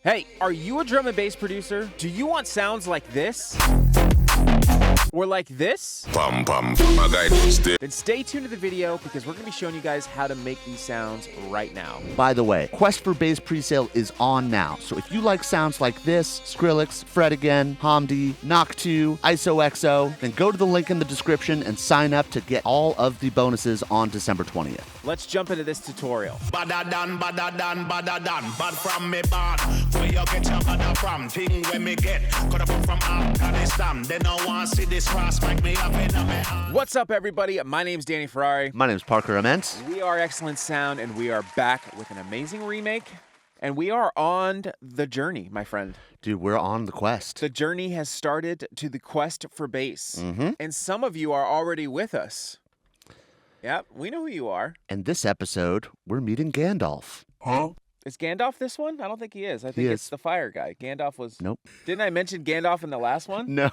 Hey, are you a drum and bass producer? Do you want sounds like this? Or like this? Then stay tuned to the video because we're going to be showing you guys how to make these sounds right now. By the way, Quest for Bass presale is on now, so if you like sounds like this, Skrillex, Fred Again, Hamdi, Knock 2, ISOXO, then go to the link in the description and sign up to get all of the bonuses on December 20th. Let's jump into this tutorial. Badadan, badadan, badadan, bad from me bad. Where you get your bada from? Thing when me get, coulda put from Afghanistan. They no want see this cross make me up in me hand. What's up, everybody? My name's Danny Ferrari. My name's Parker Immense. We are Excellent Sound, and we are back with an amazing remake. And we are on the journey, my friend. Dude, we're on the quest. The journey has started to the quest for bass. And some of you are already with us. Yep, we know who you are. And this episode, we're meeting Gandalf. Huh? Is Gandalf this one? I don't think he is. I think it's the fire guy. Gandalf was... Nope. Didn't I mention Gandalf in the last one? No,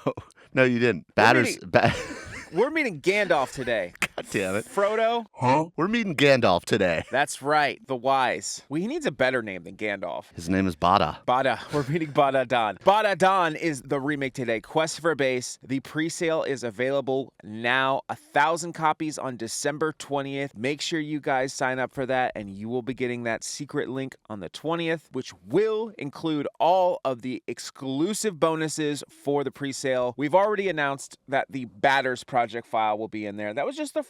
you didn't. We're meeting Gandalf today. God damn it. Frodo? Huh? We're meeting Gandalf today. That's right. The wise. He needs a better name than Gandalf. His name is Bada. We're meeting Badadan. Badadan is the remake today. Quest for Bass. The pre-sale is available now. 1,000 copies on December 20th. Make sure you guys sign up for that, and you will be getting that secret link on the 20th, which will include all of the exclusive bonuses for the pre-sale. We've already announced that the Batters project file will be in there. That was just a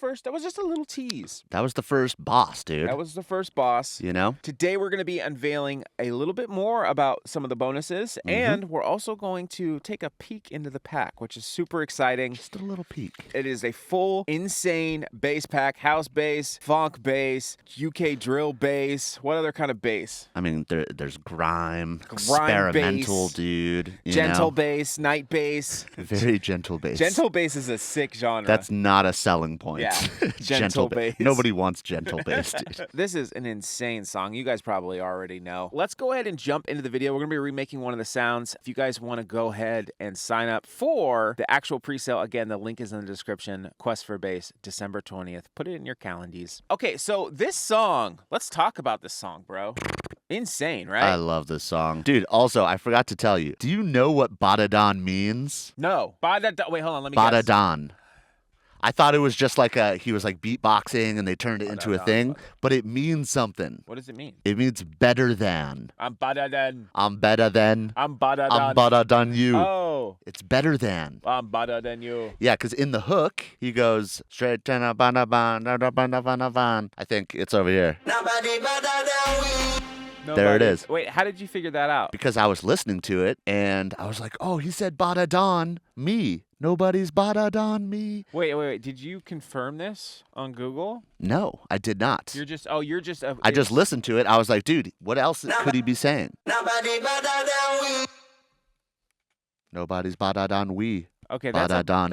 little tease. That was the first boss, dude. That was the first boss. You know? Today we're going to be unveiling a little bit more about some of the bonuses, and we're also going to take a peek into the pack, which is super exciting. Just a little peek. It is a full, insane bass pack, house bass, funk bass, UK drill bass. What other kind of bass? I mean, there's grime experimental, bass, dude. Gentle bass, night bass. Very gentle bass. Gentle bass is a sick genre. That's not a selling point. Yeah, gentle bass. Nobody wants gentle bass, dude. This is an insane song. You guys probably already know. Let's go ahead and jump into the video. We're going to be remaking one of the sounds. If you guys want to go ahead and sign up for the actual pre-sale, again, the link is in the description. Quest for Bass, December 20th. Put it in your calendars. Okay, so this song, let's talk about this song, bro. Insane, right? I love this song. Dude, also, I forgot to tell you. Do you know what Badadan means? No. Badadan. Wait, hold on. Let me guess. Badadan. I thought it was just like he was like beatboxing and they turned it into a thing, but it means something. What does it mean? It means better than. I'm Badadan. I'm better than. I'm Badadan. I'm better than you. Oh. It's better than. I'm better than you. Yeah, because in the hook, he goes straight to the banaban. I think it's over here. There it is. Wait, how did you figure that out? Because I was listening to it and I was like, oh, he said Badadan, me. Nobody's Badadan me. Wait. Did you confirm this on Google? No, I did not. I just listened to it. I was like, dude, what else could he be saying? Nobody's Badadan we. Okay, Badadan.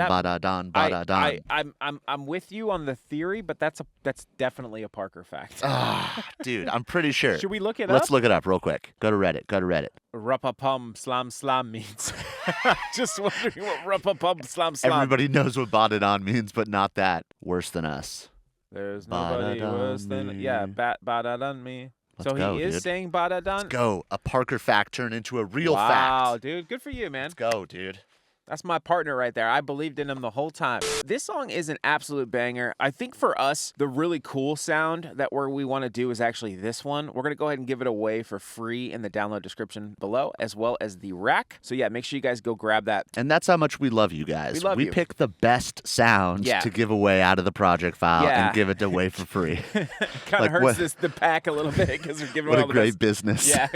I'm with you on the theory, but that's definitely a Parker fact. Dude, I'm pretty sure. Should we look it up? Let's look it up real quick. Go to Reddit. Ruppa-pum slam means. Just wondering what ruppa-pum slam. Everybody knows what Badadan means, but not that. Worse than us. There's nobody worse than Badadan me. Let's so go, he is dude. saying Badadan? Let's go. A Parker fact turned into a real fact. Wow, dude. Good for you, man. Let's go, dude. That's my partner right there. I believed in him the whole time. This song is an absolute banger. I think for us, the really cool sound that we want to do is actually this one. We're going to go ahead and give it away for free in the download description below, as well as the rack. So yeah, make sure you guys go grab that. And that's how much we love you guys. We love you. Pick the best sounds to give away out of the project file and give it away for free. Kind of hurts the pack a little bit because we're giving away all the great business. Yeah,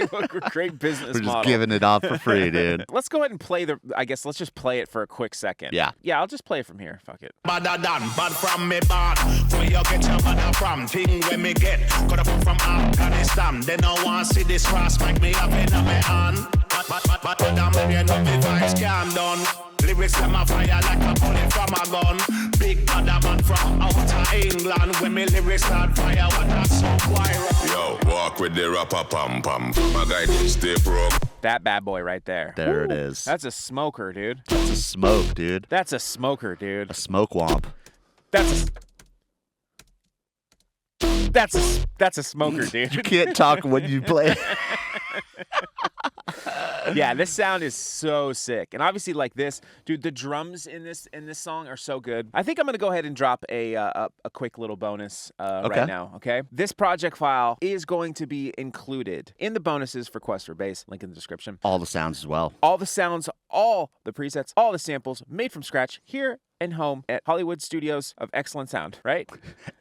great business We're model. just giving it off for free, dude. Let's go ahead and play let's just play it for a quick second. Yeah, I'll just play it from here. Fuck it. Badadan, bad from me bad. Where you get your bada from? Thing when me get, coulda put from Afghanistan. They no want see this cross make me up in me hand. Badadan, me know me vibes can done. Lyrics them a fire like a bullet from a gun. Big Badadan from outer England. When me lyrics start fire, what a song viral. Yo, walk with the rapper pam pam. My guy stay broke. That bad boy right there. There it is. That's a smoker, dude. That's a smoke, dude. That's a smoker, dude. A smoke womp. That's a smoker, dude. You can't talk when you play. Yeah, this sound is so sick. And obviously like this, dude, the drums in this song are so good. I think I'm going to go ahead and drop a quick little bonus right now, okay? This project file is going to be included in the bonuses for Quest for Bass, link in the description. All the sounds as well. All the sounds, all the presets, all the samples made from scratch here and home at Hollywood Studios of Excellent Sound, right?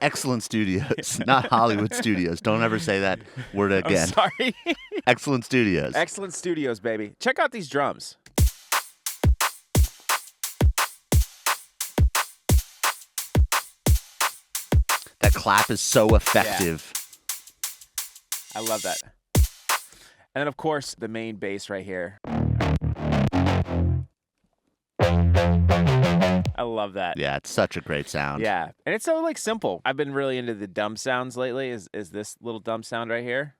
Excellent Studios, not Hollywood Studios. Don't ever say that word again. I'm sorry. Excellent Studios. Excellent Studios, baby. Check out these drums. That clap is so effective. I love that. And then, of course, the main bass right here. I love that. Yeah, it's such a great sound. Yeah, and it's so like simple. I've been really into the dumb sounds lately. Is this little dumb sound right here?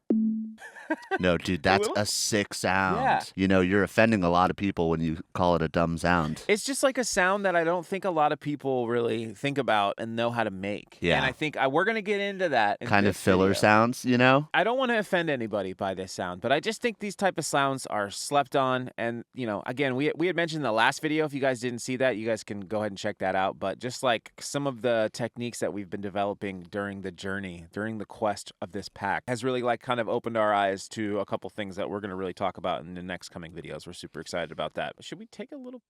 No, dude, that's a sick sound. Yeah. You know, you're offending a lot of people when you call it a dumb sound. It's just like a sound that I don't think a lot of people really think about and know how to make. Yeah. And I think we're going to get into that. In Kind of this filler video. sounds, you know? I don't want to offend anybody by this sound, but I just think these type of sounds are slept on. And, you know, again, we had mentioned in the last video, if you guys didn't see that, you guys can go ahead and check that out. But just like some of the techniques that we've been developing during the journey, during the quest of this pack, has really like kind of opened our eyes to a couple things that we're going to really talk about in the next coming videos. We're super excited about that. But should we take a little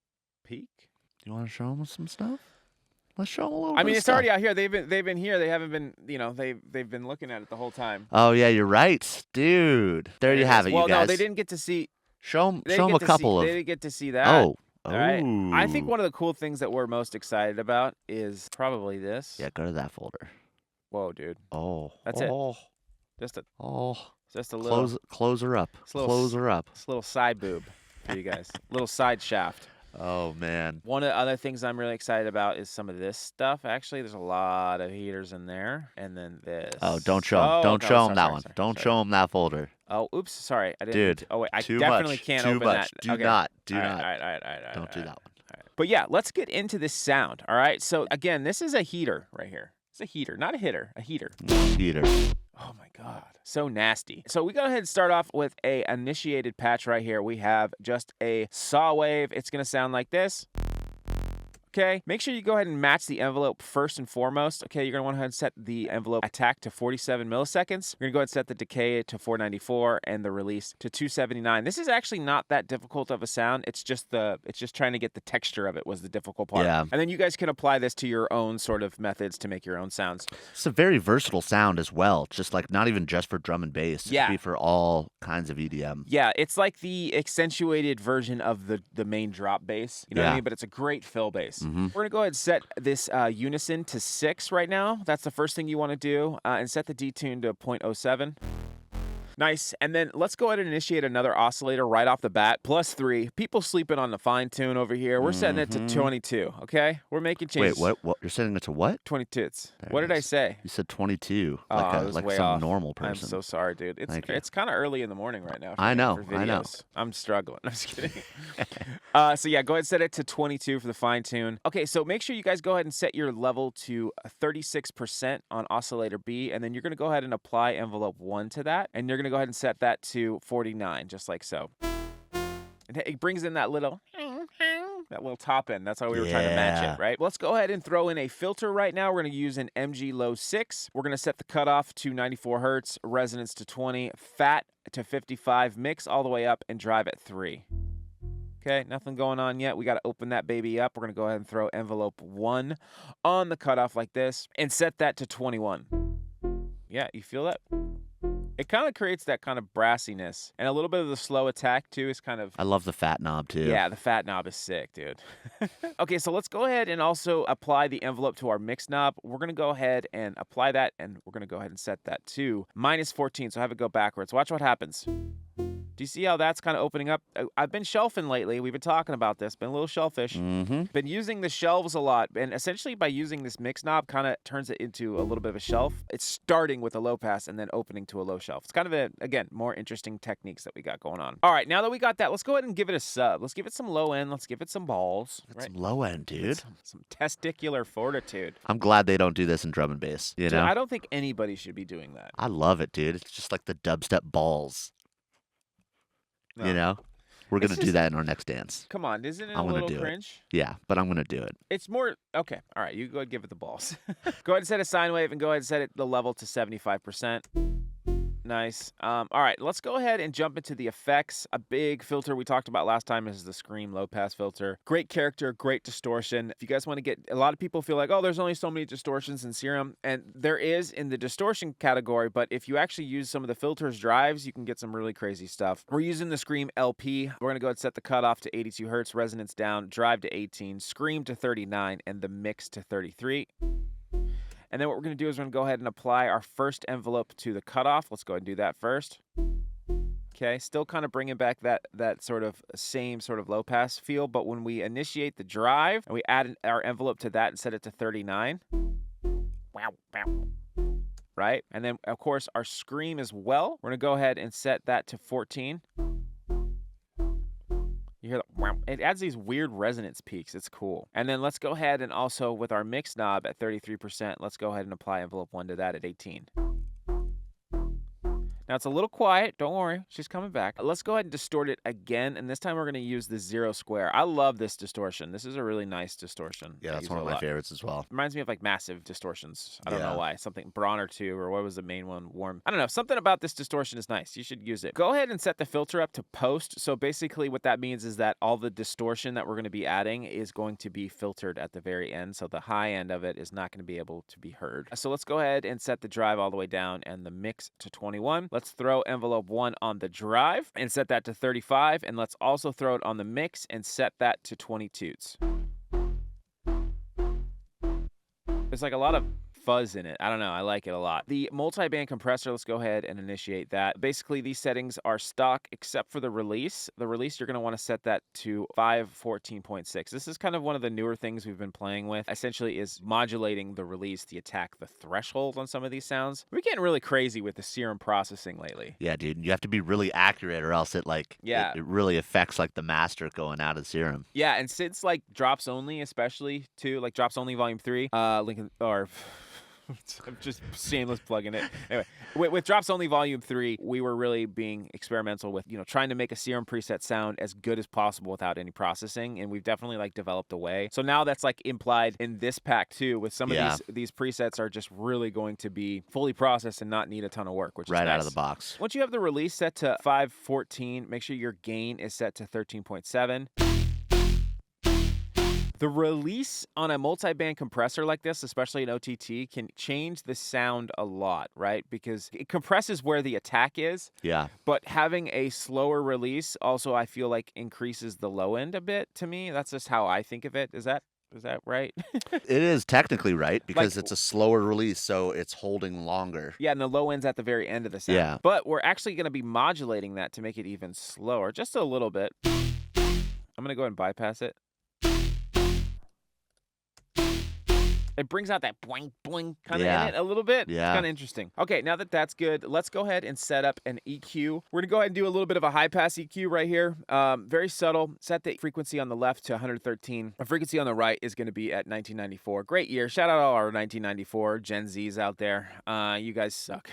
peek? You want to show them some stuff? Let's show them a little I bit mean, of it's stuff. already out here. They've been here. They haven't been, you know, they've been looking at it the whole time. Oh, yeah, you're right. Dude. There you have it, well, you guys. no, they didn't get to see. Show them They a couple of... They didn't get to see that. Oh. All right. I think one of the cool things that we're most excited about is probably this. Yeah, go to that folder. Whoa, dude. Oh. That's it. Just a little. Close her up. Close her up. This little side boob for you guys. Little side shaft. Oh, man. One of the other things I'm really excited about is some of this stuff. Actually, there's a lot of heaters in there. And then this. Oh, don't show them. Don't show them that one. Don't show them that folder. Oh, oops. Sorry. I didn't. Dude. Oh, wait. I too definitely much, can't too open much. that. Do Okay. not. All right. Don't do that one. All right. But yeah, let's get into this sound. All right. So again, this is a heater right here. It's a heater, not a hitter, a heater. Heater. Oh my God. So nasty. So we go ahead and start off with a initiated patch right here. We have just a saw wave. It's going to sound like this. Okay, make sure you go ahead and match the envelope first and foremost. Okay, you're going to want to go ahead and set the envelope attack to 47 milliseconds. You're going to go ahead and set the decay to 494 and the release to 279. This is actually not that difficult of a sound. It's just trying to get the texture of it was the difficult part. Yeah. And then you guys can apply this to your own sort of methods to make your own sounds. It's a very versatile sound as well. Just like not even just for drum and bass. It Yeah. could be for all kinds of EDM. Yeah, it's like the accentuated version of the main drop bass. You know what I Yeah. mean? But it's a great fill bass. Mm-hmm. We're going to go ahead and set this unison to 6 right now. That's the first thing you want to do. And set the detune to 0.07. Nice. And then let's go ahead and initiate another oscillator right off the bat. +3. People sleeping on the fine tune over here. We're setting it to 22. Okay? We're making changes. Wait, what? You're setting it to what? 22. There What it did I is. say? You said 22. I was like way some off. normal I'm person. so sorry, dude. Thank you. It's kind of early in the morning right now. I know. For videos. I'm struggling. I'm just kidding. So yeah, go ahead and set it to 22 for the fine tune. Okay, so make sure you guys go ahead and set your level to 36% on oscillator B, and then you're going to go ahead and apply envelope 1 to that, and you're going to go ahead and set that to 49, just like so. And it brings in that little top end. That's how we were trying to match Yeah. it, right? Let's go ahead and throw in a filter right now. We're going to use an MG Low 6. We're going to set the cutoff to 94 hertz, resonance to 20, fat to 55, mix all the way up, and drive at 3. Okay, nothing going on yet. We got to open that baby up. We're going to go ahead and throw envelope 1 on the cutoff like this and set that to 21. Yeah, you feel that? It kind of creates that kind of brassiness. And a little bit of the slow attack, too, is kind of... I love the fat knob, too. Yeah, the fat knob is sick, dude. Okay, so let's go ahead and also apply the envelope to our mix knob. We're going to go ahead and apply that, and we're going to go ahead and set that to -14, so have it go backwards. Watch what happens. Do you see how that's kind of opening up? I've been shelving lately. We've been talking about this. Been a little shellfish. Mm-hmm. Been using the shelves a lot. And essentially by using this mix knob, kind of turns it into a little bit of a shelf. It's starting with a low pass and then opening to a low shelf. It's kind of, again, more interesting techniques that we got going on. All right, now that we got that, let's go ahead and give it a sub. Let's give it some low end. Let's give it some balls. That's some low end, dude. Some testicular fortitude. I'm glad they don't do this in drum and bass. You Dude, know? I don't think anybody should be doing that. I love it, dude. It's just like the dubstep balls. No. You know? We're going to do that in our next dance. Come on, isn't it I'm a gonna little do it. cringe? Yeah, but I'm going to do it. It's more, okay, all right, you go ahead and give it the balls. Go ahead and set a sine wave and go ahead and set the level to 75%. Nice. All right, let's go ahead and jump into the effects. A big filter we talked about last time is the Scream low pass filter. Great character, great distortion. If you guys want to get, a lot of people feel like, oh, there's only so many distortions in Serum, and there is in the distortion category, but if you actually use some of the filters drives, you can get some really crazy stuff. We're using the Scream LP. We're going to go ahead and set the cutoff to 82 hertz, resonance down, drive to 18, Scream to 39, and the mix to 33. And then what we're going to do is we're going to go ahead and apply our first envelope to the cutoff. Let's go ahead and do that first. Okay, still kind of bringing back that sort of same sort of low pass feel, but when we initiate the drive and we add our envelope to that and set it to 39. Right? And then, of course, our Scream as well. We're going to go ahead and set that to 14. You hear that? It adds these weird resonance peaks. It's cool. And then let's go ahead and also with our mix knob at 33%, let's go ahead and apply envelope 1 to that at 18. Now it's a little quiet. Don't worry. She's coming back. Let's go ahead and distort it again. And this time we're going to use the 0 square. I love this distortion. This is a really nice distortion. Yeah, that's one of my favorites as well. Reminds me of like massive distortions. I don't know why. Something Bronner 2 or what was the main one? Warm. I don't know. Something about this distortion is nice. You should use it. Go ahead and set the filter up to post. So basically what that means is that all the distortion that we're going to be adding is going to be filtered at the very end. So the high end of it is not going to be able to be heard. So let's go ahead and set the drive all the way down and the mix to 21. Let's throw envelope 1 on the drive and set that to 35. And let's also throw it on the mix and set that to 22s. There's like a lot of fuzz in it. I don't know. I like it a lot. The multi-band compressor, let's go ahead and initiate that. Basically, these settings are stock except for the release. The release, you're going to want to set that to 514.6. This is kind of one of the newer things we've been playing with. Essentially is modulating the release, the attack, the threshold on some of these sounds. We're getting really crazy with the Serum processing lately. Yeah, dude. You have to be really accurate or else it really affects like the master going out of Serum. Yeah, and since like drops only, especially too, like drops only volume 3, Lincoln or I'm just shameless plugging it. Anyway, with Drops Only Volume 3, we were really being experimental with, trying to make a Serum preset sound as good as possible without any processing, and we've definitely like developed a way. So now that's like implied in this pack too, with some of these presets are just really going to be fully processed and not need a ton of work, which is right nice. Out of the box. Once you have the release set to 514, make sure your gain is set to 13.7. The release on a multi-band compressor like this, especially in OTT, can change the sound a lot, right? Because it compresses where the attack is. Yeah. But having a slower release also, I feel like, increases the low end a bit to me. That's just how I think of it. Is that right? It is technically right because it's a slower release, so it's holding longer. Yeah, and the low end's at the very end of the sound. Yeah. But we're actually going to be modulating that to make it even slower, just a little bit. I'm going to go ahead and bypass it. It brings out that boing, boing kind of in it a little bit. Yeah. It's kind of interesting. Okay, now that that's good, let's go ahead and set up an EQ. We're going to go ahead and do a little bit of a high-pass EQ right here. Very subtle. Set the frequency on the left to 113. The frequency on the right is going to be at 1994. Great year. Shout out all our 1994 Gen Zs out there. You guys suck.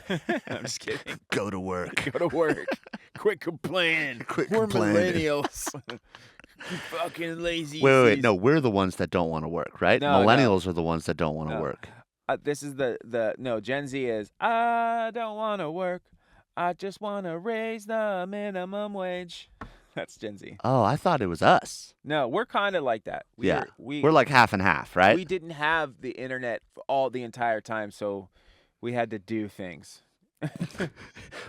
I'm just kidding. Go to work. Go to work. Quit complaining. We're complaining. millennials. You fucking lazy. Wait. No, we're the ones that don't want to work, right? No, Millennials are the ones that don't want to work. This is no, Gen Z is, I don't want to work. I just want to raise the minimum wage. That's Gen Z. Oh, I thought it was us. No, we're kind of like that. We're like half and half, right? We didn't have the internet for the entire time, so we had to do things.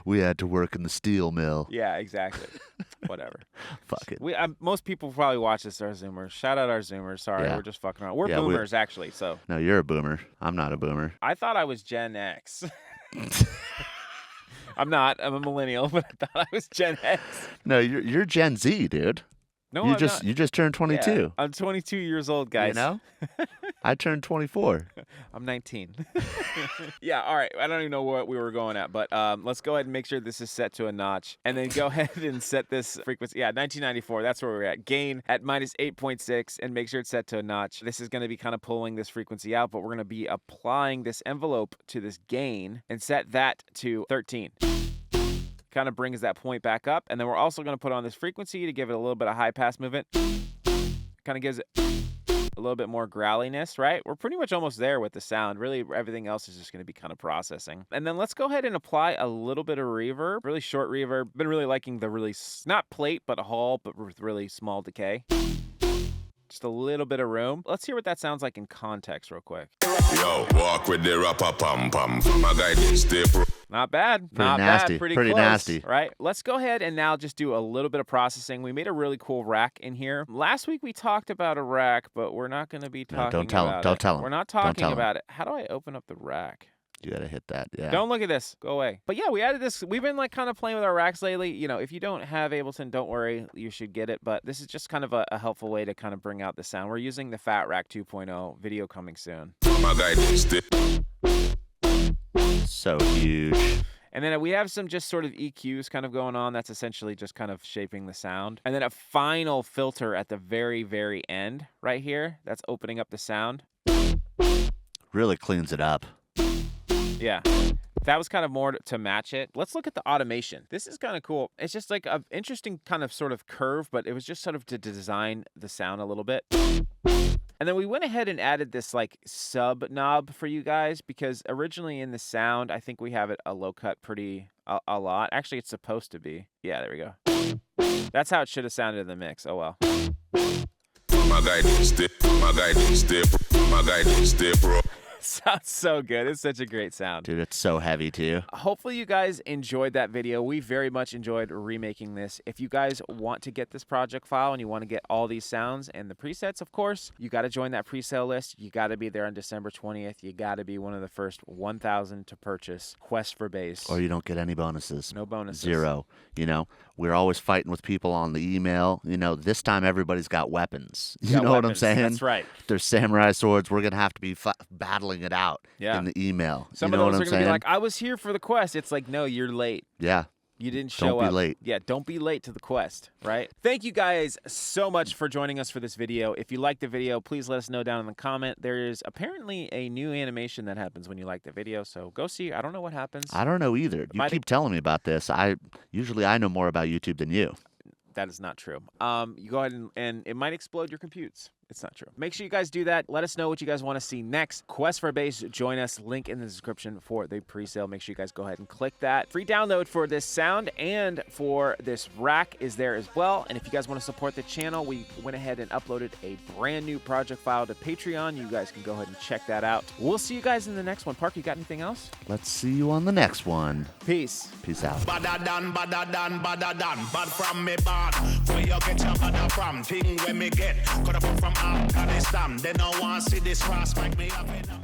We had to work in the steel mill. Yeah, exactly. Whatever. Fuck it. Most people probably watch this, our Zoomers. Shout out our Zoomers. Sorry, we're just fucking around. We're boomers, actually. So. No, you're a boomer. I'm not a boomer. I thought I was Gen X. I'm not. I'm a millennial, but I thought I was Gen X. No, you're Gen Z, dude. No, you just turned 22. Yeah, I'm 22 years old, guys. You know? I turned 24. I'm 19. Yeah, all right. I don't even know what we were going at, but let's go ahead and make sure this is set to a notch. And then go ahead and set this frequency. Yeah, 1994. That's where we're at. Gain at minus 8.6 and make sure it's set to a notch. This is going to be kind of pulling this frequency out, but we're going to be applying this envelope to this gain and set that to 13. kind of brings that point back up. And then we're also going to put on this frequency to give it a little bit of high pass movement. Kind of gives it a little bit more growliness, right? We're pretty much almost there with the sound. Really, everything else is just going to be kind of processing. And then let's go ahead and apply a little bit of reverb, really short reverb. Been really liking the really, not plate, but a hall, but with really small decay. Just a little bit of room. Let's hear what that sounds like in context real quick. Yo, walk with the rapper pam pam. My guy did stay pro. Not bad. Pretty Not nasty. bad. Pretty Pretty close, nasty. right? Let's go ahead and now just do a little bit of processing. We made a really cool rack in here. Last week we talked about a rack, but we're not going to be talking don't tell him. about Don't it. tell him. We're not Don't talking tell him. about it. How do I open up the rack? You gotta hit that. Yeah. Don't look at this. Go away. But yeah, we added this. We've been like kind of playing with our racks lately. You know, if you don't have Ableton, don't worry. You should get it. But this is just kind of a helpful way to kind of bring out the sound. We're using the Fat Rack 2.0. Video coming soon. My guy did stay. So huge. And then we have some just sort of EQs kind of going on. That's essentially just kind of shaping the sound. And then a final filter at the very, very end right here. That's opening up the sound. Really cleans it up. Yeah. That was kind of more to match it. Let's look at the automation. This is kind of cool. It's just like an interesting kind of sort of curve, but it was just sort of to design the sound a little bit. And then we went ahead and added this like sub knob for you guys because originally in the sound, I think we have it a low cut pretty a lot. Actually, it's supposed to be. Yeah, there we go. That's how it should have sounded in the mix. Oh, well. My guy did stay. My guy did stay. My guy did stay pro. Sounds so good. It's such a great sound. Dude, it's so heavy too. Hopefully you guys enjoyed that video. We very much enjoyed remaking this. If you guys want to get this project file and you want to get all these sounds and the presets, of course, you got to join that pre-sale list. You got to be there on December 20th. You got to be one of the first 1,000 to purchase Quest for Bass. Or you don't get any bonuses. No bonuses. 0. You know, we're always fighting with people on the email. You know, this time everybody's got weapons. You know what I'm saying? That's right. There's samurai swords. We're going to have to be battling it out in the email. Some you know of those what are I'm going to saying? be like, I was here for the quest. It's like, no, you're late. Yeah. You didn't show up. Don't be late. Yeah, don't be late to the quest, right? Thank you guys so much for joining us for this video. If you liked the video, please let us know down in the comment. There is apparently a new animation that happens when you like the video, so go see. I don't know what happens. I don't know either. You keep telling me about this. Usually I know more about YouTube than you. That is not true. You go ahead and it might explode your computes. It's not true. Make sure you guys do that. Let us know what you guys want to see next. Quest for Bass, join us. Link in the description for the pre-sale. Make sure you guys go ahead and click that. Free download for this sound and for this rack is there as well. And if you guys want to support the channel, we went ahead and uploaded a brand new project file to Patreon. You guys can go ahead and check that out. We'll see you guys in the next one. Park, you got anything else? Let's see you on the next one. Peace. Peace out. Badadan, badadan, badadan. Bad from me bad. Where you get your bada from? Thing when me get. Could have come from Afghanistan. They don't want to see this cross make me up in a